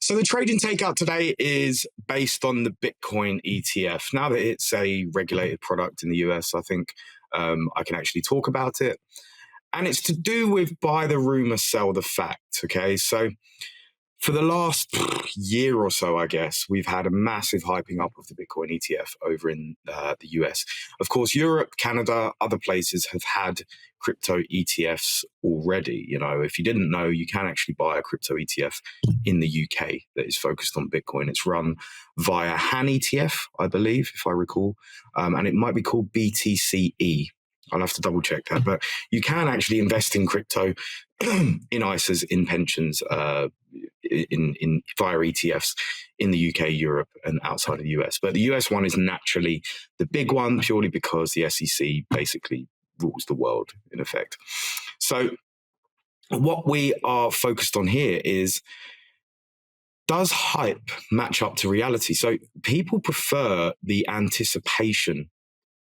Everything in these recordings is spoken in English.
So the trading takeout today is based on the Bitcoin ETF. Now that it's a regulated product in the US, I think I can actually talk about it. And it's to do with buy the rumor, sell the fact. Okay. So for the last year or so, I guess, we've had a massive hyping up of the Bitcoin ETF over in the US. Of course, Europe, Canada, other places have had crypto ETFs already. You know, if you didn't know, you can actually buy a crypto ETF in the UK that is focused on Bitcoin. It's run via Han ETF, I believe, if I recall, and it might be called BTCE. I'll have to double check that, but you can actually invest in crypto in ISAs, in pensions, in via ETFs in the UK, Europe, and outside of the US. But the US one is naturally the big one, purely because the SEC basically rules the world in effect. So what we are focused on here is, does hype match up to reality? So people prefer the anticipation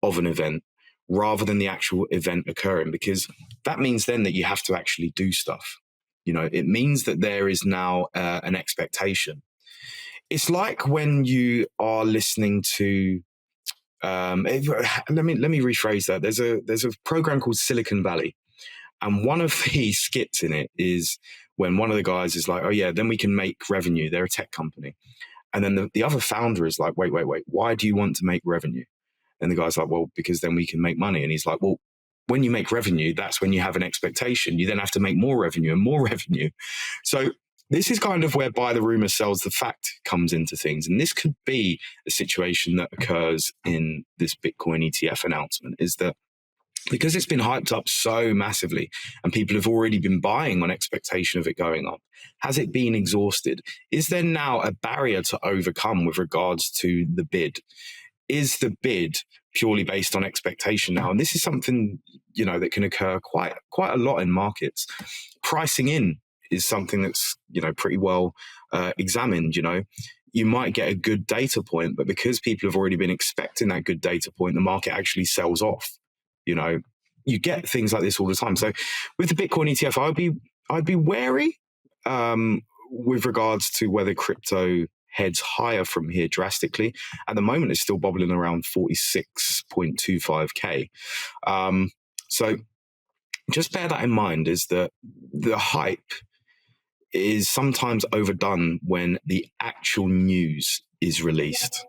of an event rather than the actual event occurring, because that means then that you have to actually do stuff. You know, it means that there is now an expectation. It's like when you are listening to, let me rephrase that. There's a program called Silicon Valley, and one of the skits in it is when one of the guys is like, "Oh yeah, then we can make revenue." They're a tech company, and then the other founder is like, "Wait, why do you want to make revenue?" And the guy's like, "Well, because then we can make money." And he's like, "Well, when you make revenue, that's when you have an expectation. You then have to make more revenue and more revenue." So this is kind of where buy the rumor, sells the fact comes into things. And this could be a situation that occurs in this Bitcoin ETF announcement, is that because it's been hyped up so massively and people have already been buying on expectation of it going up, has it been exhausted? Is there now a barrier to overcome with regards to the bid? Is the bid purely based on expectation now? And this is something, you know, that can occur quite a lot in markets. Pricing in is something that's, you know, pretty well examined. You know, you might get a good data point, but because people have already been expecting that good data point, the market actually sells off. You know, you get things like this all the time. So with the Bitcoin ETF, I'd be wary with regards to whether crypto heads higher from here drastically. At the moment, it's still bobbling around 46.25K. So just bear that in mind, is that the hype is sometimes overdone when the actual news is released.